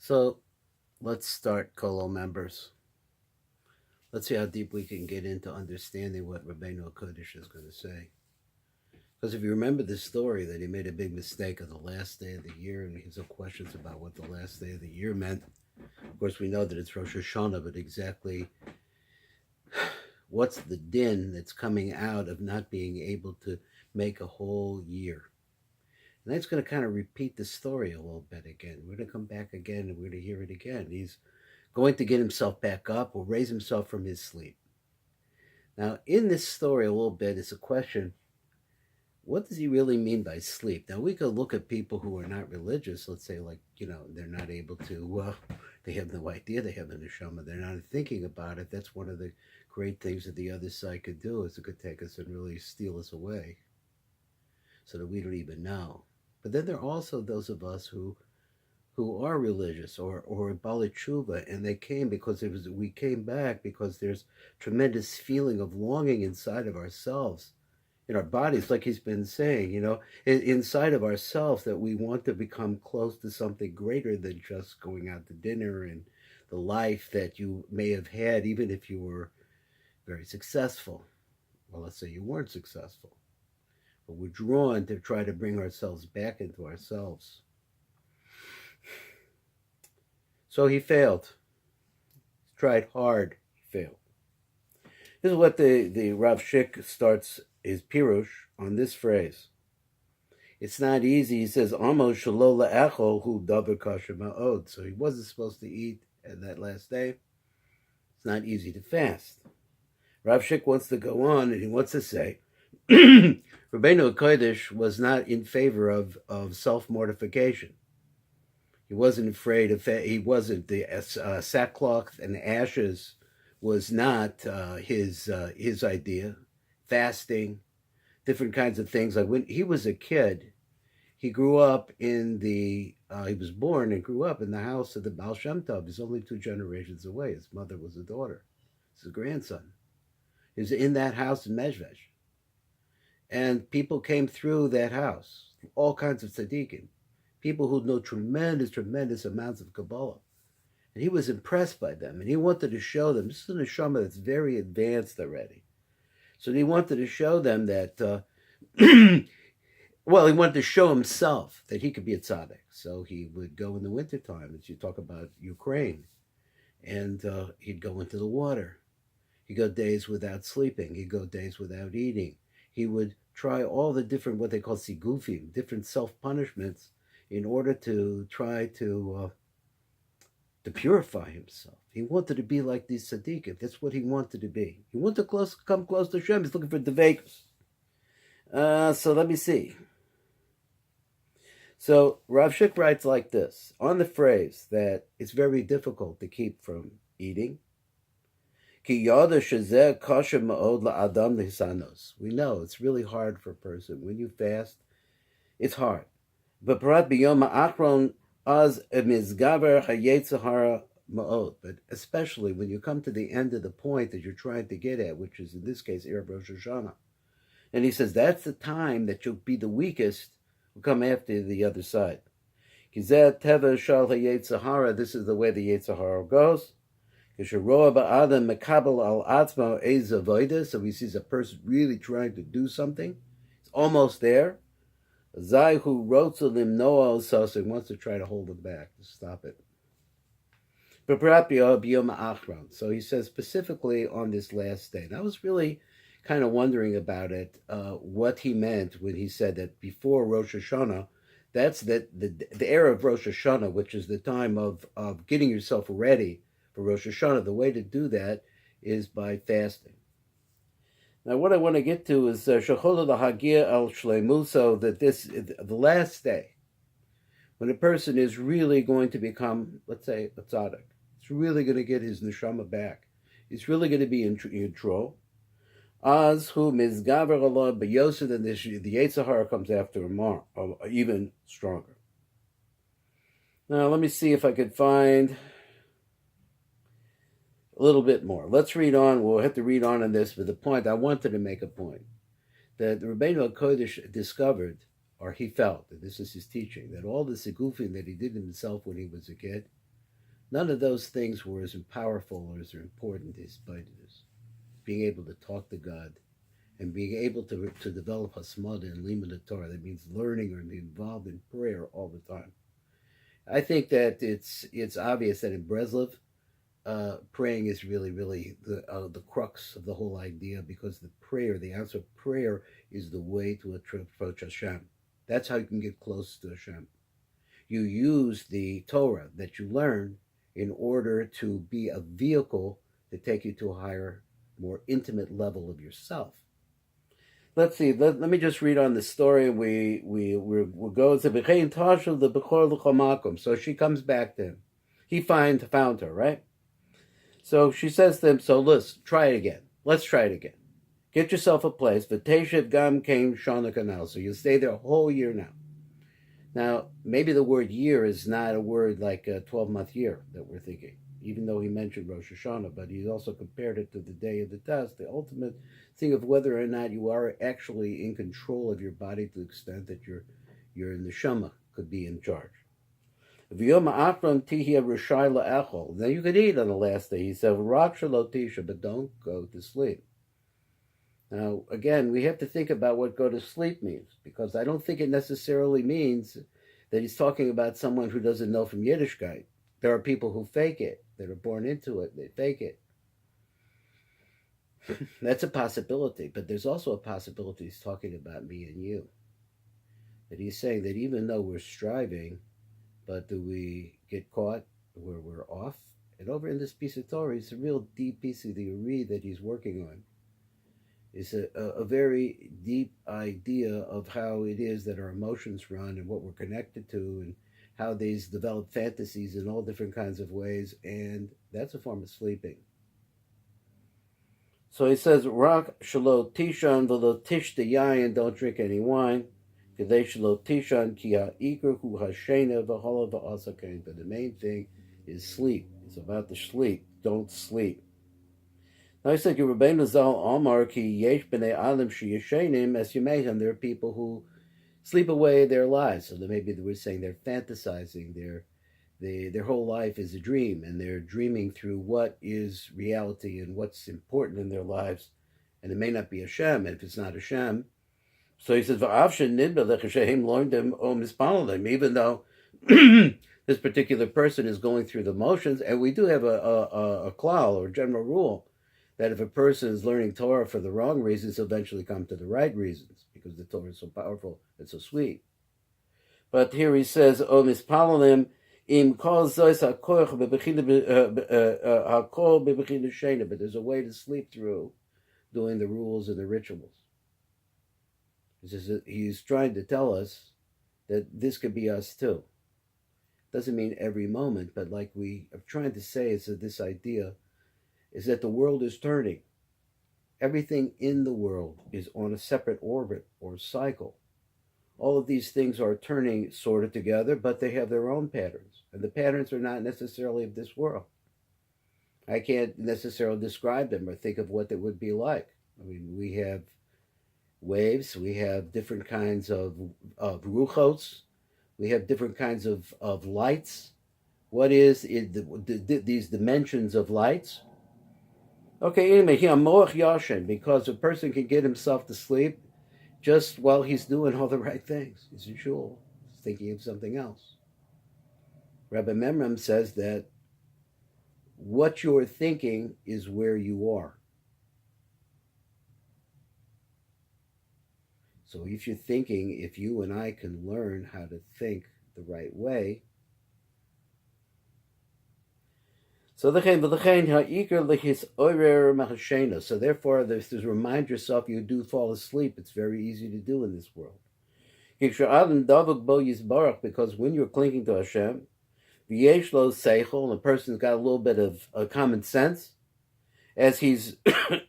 So let's start, Kolo members. Let's see how deep we can get into understanding what Rabbeinu Kodesh is going to say. Because if you remember the story, that he made a big mistake on the last day of the year, and he had some questions about what the last day of the year meant. Of course, we know that it's Rosh Hashanah, but exactly what's the din that's coming out of not being able to make a whole year? And that's going to kind of repeat the story a little bit again. We're going to come back again and we're going to hear it again. He's going to get himself back up or raise himself from his sleep. Now, in this story, a little bit is a question: what does he really mean by sleep? Now, we could look at people who are not religious, let's say, like, they're not able to, they have no idea they have a neshama, they're not thinking about it. That's one of the great things that the other side could do, is it could take us and really steal us away so that we don't even know. But then there are also those of us who are religious or Bali Tshuva, and they came because we came back because there's tremendous feeling of longing inside of ourselves, in our bodies, like he's been saying, inside of ourselves, that we want to become close to something greater than just going out to dinner and the life that you may have had, even if you were very successful. Well, let's say you weren't successful, but we're drawn to try to bring ourselves back into ourselves. So he failed. He tried hard. He failed. This is what the Rav Shik starts his pirush on this phrase. It's not easy. He says, "Amo shelo le'echol hu davar kasher ma'od." So he wasn't supposed to eat at that last day. It's not easy to fast. Rav Shik wants to go on, and he wants to say, Rabbeinu Kodesh was not in favor of self-mortification. He wasn't afraid of, he wasn't, the sackcloth and ashes was not his idea. Fasting, different kinds of things. Like when he was a kid, he grew up he was born and grew up in the house of the Baal Shem Tov. He's only 2 generations away. His mother was a daughter. His grandson. He was in that house in Mezvesh. And people came through that house, all kinds of tzaddikim, people who know tremendous amounts of Kabbalah. And he was impressed by them, and he wanted to show them, this is a neshama that's very advanced already. So he wanted to show them that, well, he wanted to show himself that he could be a tzaddik. So he would go in the wintertime, as you talk about Ukraine, and he'd go into the water. He'd go days without sleeping. He'd go days without eating. He would try all the different, what they call sigufim, different self-punishments, in order to try to purify himself. He wanted to be like these tzaddikim. That's what he wanted to be. He wanted to come close to Hashem. He's looking for Devekus. So let me see. So Rav Shik writes like this, on the phrase that it's very difficult to keep from eating. We know it's really hard for a person. When you fast, it's hard. But especially when you come to the end of the point that you're trying to get at, which is in this case Erev Rosh Hashanah. And he says that's the time that you'll be the weakest, will come after the other side. This is the way the Yetzer Hara goes. So he sees a person really trying to do something. It's almost there. Zai who wrote to him Noah so wants to try to hold it back, to stop it. So he says specifically on this last day. And I was really kind of wondering about it, what he meant when he said that before Rosh Hashanah, that's the era of Rosh Hashanah, which is the time of getting yourself ready for Rosh Hashanah. The way to do that is by fasting. Now, what I want to get to is Shecholah Hagia al Shlemu, so that this the last day, when a person is really going to become, let's say, a tzaddik, he's really going to get his neshama back. He's really going to be in control. Az hu mizgaver Allah b'yosef, then the Yetzer Hara comes after him more, even stronger. Now, let me see if I could find a little bit more. Let's read on. We'll have to read on this, but the point, I wanted to make a point, that the Rabbeinu Kodesh discovered, or he felt, that this is his teaching, that all the sigufim that he did himself when he was a kid, None of those things were as powerful or as important as being able to talk to God and being able to develop hasmada and limud Torah. That means learning or being involved in prayer all the time. I think that it's obvious that in Breslov, praying is really the crux of the whole idea, because the answer of prayer, is the way to approach Hashem. That's how you can get close to Hashem. You use the Torah that you learn in order to be a vehicle to take you to a higher, more intimate level of yourself. Let's see. Let me just read on the story. We'll go to B'chein Tashel the Bechor L'chomakom. So she comes back to him. He found her, right? So she says to him, so let's try it again. Let's try it again. Get yourself a place. V'teshev gam came Shana Canal. So you'll stay there a whole year now. Now, maybe the word year is not a word like a 12-month year that we're thinking, even though he mentioned Rosh Hashanah, but he also compared it to the day of the test, the ultimate thing of whether or not you are actually in control of your body to the extent that your neshama could be in charge. Now you could eat on the last day. He said, but don't go to sleep. Now, again, we have to think about what go to sleep means, because I don't think it necessarily means that he's talking about someone who doesn't know from Yiddishkeit. There are people who fake it, that are born into it, they fake it. That's a possibility, but there's also a possibility he's talking about me and you. That he's saying that even though we're striving, but do we get caught where we're off? And over in this piece of Torah, it's a real deep piece of the Uri that he's working on. It's a very deep idea of how it is that our emotions run and what we're connected to, and how these develop fantasies in all different kinds of ways, and that's a form of sleeping. So he says, Rak shelo tishan v'lo tishte yayin, don't drink any wine. Kedei shelo tishan ki ha'ikar hu hashena v'hola v'asakein. But the main thing is sleep. It's about the sleep. Don't sleep. Now he said, Rabbeinu Zal Amar ki yesh b'nei adam sheyeshenim es yemeihem. There are people who sleep away their lives. So maybe they were saying they're fantasizing. Their whole life is a dream, and they're dreaming through what is reality and what's important in their lives. And it may not be Hashem, and if it's not Hashem. So he says, even though this particular person is going through the motions, and we do have a klal, or general rule, that if a person is learning Torah for the wrong reasons, he'll eventually come to the right reasons, because the Torah is so powerful, it's so sweet. But here he says, O mispalalim, im kol zois hakoch hakol bebechina shena. But there's a way to sleep through doing the rules and the rituals. He's trying to tell us that this could be us too. Doesn't mean every moment, but like we are trying to say, is that this idea is that the world is turning. Everything in the world is on a separate orbit or cycle. All of these things are turning sort of together, but they have their own patterns. And the patterns are not necessarily of this world. I can't necessarily describe them or think of what they would be like. I mean, we have waves, we have different kinds of ruchos, we have different kinds of lights. What is these dimensions of lights? Okay, anyway, because a person can get himself to sleep just while he's doing all the right things. He's in shul, thinking of something else. Rabbi Memram says that what you're thinking is where you are. So if you're thinking, if you and I can learn how to think the right way, so therefore, this is remind yourself you do fall asleep. It's very easy to do in this world. Because when you're clinging to Hashem, and a person's got a little bit of common sense, as he's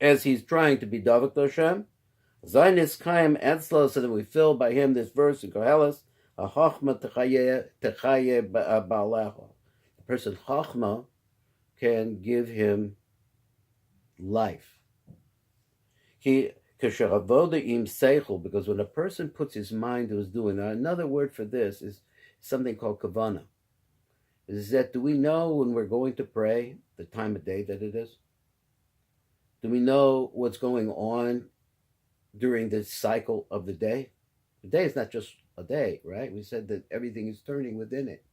as he's trying to be davuk to Hashem, so that we fill by him this verse in Koheles, the person chachma can give him life. Because when a person puts his mind to his doing, now another word for this is something called kavana. is that do we know when we're going to pray the time of day that it is? Do we know what's going on during the cycle of the day? The day is not just a day, right? We said that everything is turning within it.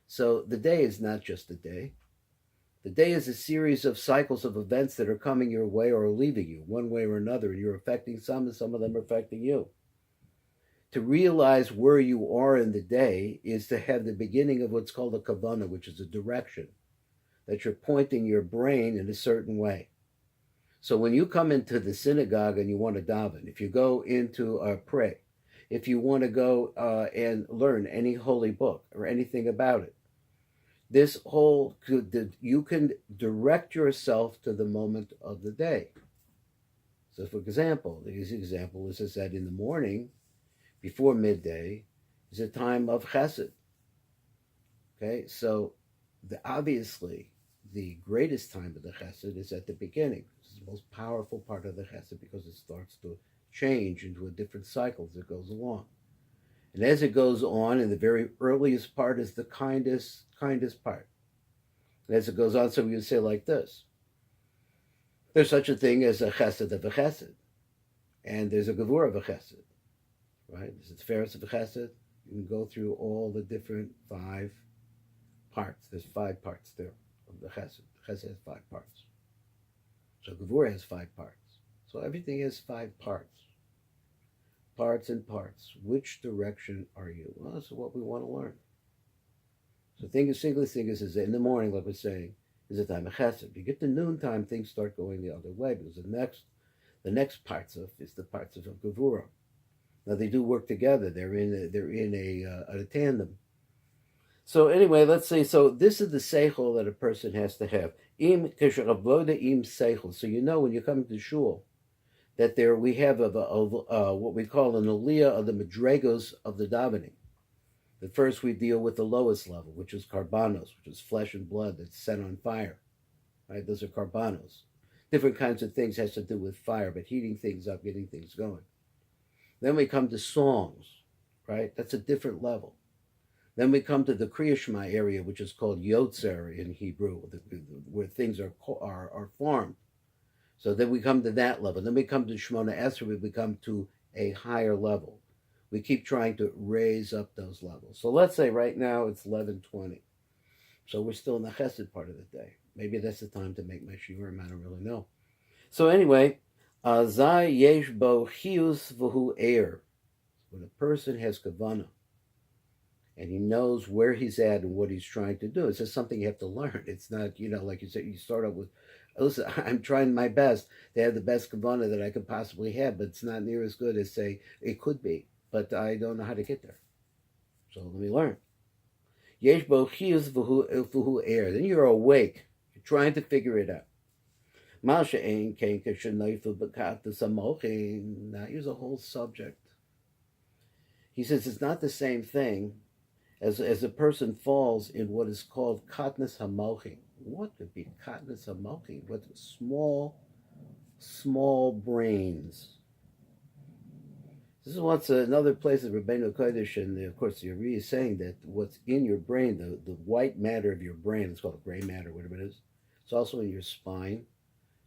So the day is not just a day. The day is a series of cycles of events that are coming your way or leaving you one way or another, and you're affecting some, and some of them are affecting you. To realize where you are in the day is to have the beginning of what's called a kavanah, which is a direction, that you're pointing your brain in a certain way. So when you come into the synagogue and you want to daven, if you go into pray, if you want to go and learn any holy book or anything about it, this whole, you can direct yourself to the moment of the day. So for example, the easy example is that in the morning, before midday, is a time of chesed. Okay, so obviously the greatest time of the chesed is at the beginning. This is the most powerful part of the chesed because it starts to change into a different cycle as it goes along. And as it goes on, in the very earliest part is the kindest part. And as it goes on, so we would say like this. There's such a thing as a chesed of a chesed. And there's a gevurah of a chesed. Right? There's a tiferes of a chesed. You can go through all the different 5 parts. There's 5 parts there of the chesed. The chesed has 5 parts. So gevurah has 5 parts. So everything has 5 parts. Parts and parts. Which direction are you? Well, that's what we want to learn. So simplest thing is in the morning, like we're saying, is a time of chesed. You get to noontime, things start going the other way because the next parts of is the parts of gevurah. Now they do work together. They're in a tandem. So anyway, let's say this is the seichel that a person has to have. Im seichel. So when you come to shul, that we have what we call an aliyah of the madregos of the davening. That first we deal with the lowest level, which is karbanos, which is flesh and blood that's set on fire. Right? Those are karbanos. Different kinds of things has to do with fire, but heating things up, getting things going. Then we come to songs, right? That's a different level. Then we come to the Kriya Shema area, which is called Yotzer in Hebrew, where things are formed. So then we come to that level. Then we come to Shemona Esrei, we come to a higher level. We keep trying to raise up those levels. So let's say right now it's 11:20. So we're still in the chesed part of the day. Maybe that's the time to make my shiurim. I don't really know. So anyway, Zai yesh bo chius v'hu eir. When a person has kavanah and he knows where he's at and what he's trying to do, it's just something you have to learn. It's not, like you said, you start out with, listen, I'm trying my best to have the best kavanah that I could possibly have, but it's not near as good as, say, it could be. But I don't know how to get there. So let me learn. Yesh bo chius v'hu eir. Then you're awake. You're trying to figure it out. Now here's a whole subject. He says it's not the same thing as a person falls in what is called katnas hamalchim. What could be katnas hamalchim? What small brains. This is what's another place of Rabbeinu Kodesh, and of course the Ari is saying that what's in your brain, the white matter of your brain, it's called gray matter, whatever it is, it's also in your spine.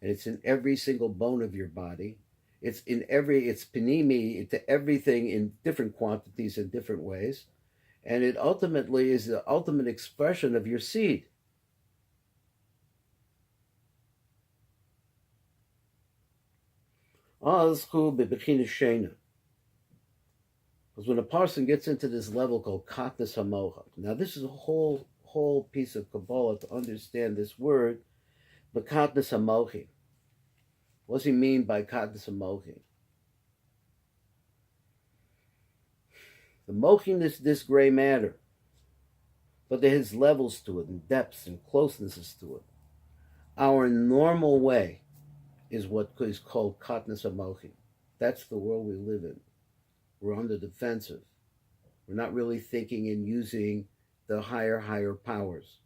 And it's in every single bone of your body. It's panimi to everything in different quantities in different ways. And it ultimately is the ultimate expression of your seed. Because when a person gets into this level called katnas hamocha, now this is a whole piece of Kabbalah to understand this word, but katnas hamochim. What does he mean by katnas hamochim? The mochim is this gray matter, but there's levels to it, and depths and closenesses to it. Our normal way is what is called katnas hamochim. That's the world we live in. We're on the defensive. We're not really thinking and using the higher powers.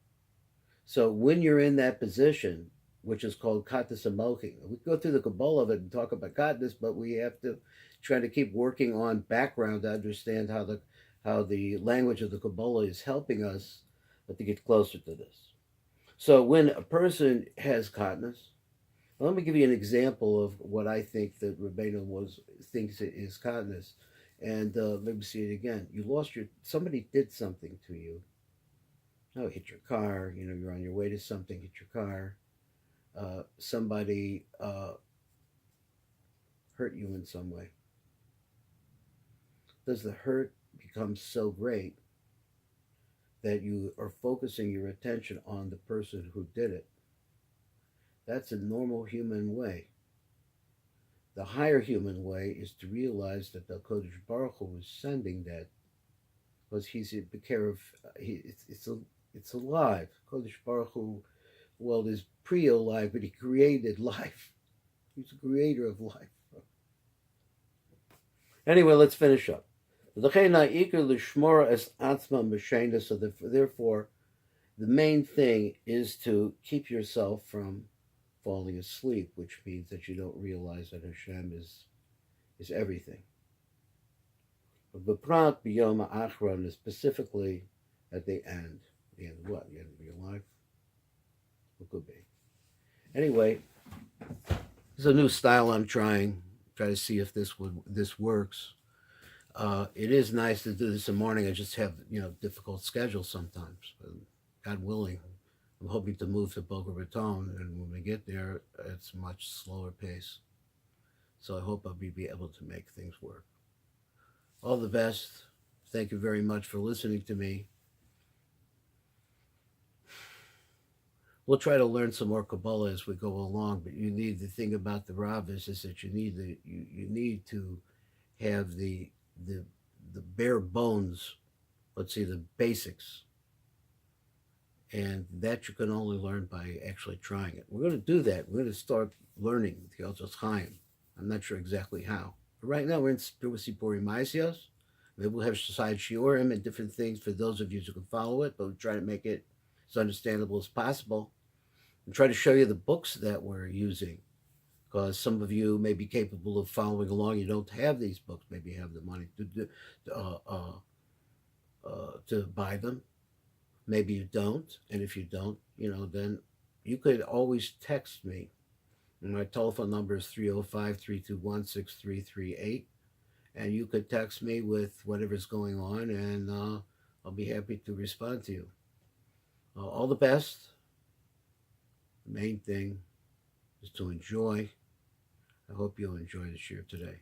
So when you're in that position, which is called katnas hamochim, we go through the Kabbalah of it and talk about katnas, but we have to try to keep working on background to understand how the language of the Kabbalah is helping us but to get closer to this. So when a person has katnas, well, let me give you an example of what I think that Rabbeinu thinks it is katnas. And let me see it again. Somebody did something to you. Oh, hit your car. You're on your way to something, hit your car. Somebody hurt you in some way. Does the hurt become so great that you are focusing your attention on the person who did it? That's a normal human way. The higher human way is to realize that the Kodesh Baruch Hu is sending that because he's a care of it's alive. Kodesh Baruch Hu, well, is pre-alive, but he created life. He's the creator of life. Anyway, let's finish up. So therefore, the main thing is to keep yourself from falling asleep, which means that you don't realize that Hashem is everything. But B'prat b'yom ha'achron is specifically at the end. The end of what? The end of your life? What could be? Anyway, there's a new style I'm trying. Try to see if this works. It is nice to do this in the morning. I just have difficult schedules sometimes. God willing, I'm hoping to move to Boca Raton, and when we get there, it's a much slower pace. So I hope I'll be able to make things work. All the best. Thank you very much for listening to me. We'll try to learn some more Kabbalah as we go along, but the thing about the Rav is that you need to have the bare bones, let's say the basics. And that you can only learn by actually trying it. We're going to do that. We're going to start learning the Yalchos Chaim. I'm not sure exactly how. But right now we're in Sipurei Maasiot. Maybe we'll have side shiurim and different things for those of you who can follow it, but we'll try to make it as understandable as possible. And try to show you the books that we're using, because some of you may be capable of following along. You don't have these books. Maybe you have the money to buy them. Maybe you don't, and if you don't, then you could always text me. And my telephone number is 305-321-6338, and you could text me with whatever's going on, and I'll be happy to respond to you. All the best. The main thing is to enjoy. I hope you'll enjoy the share today.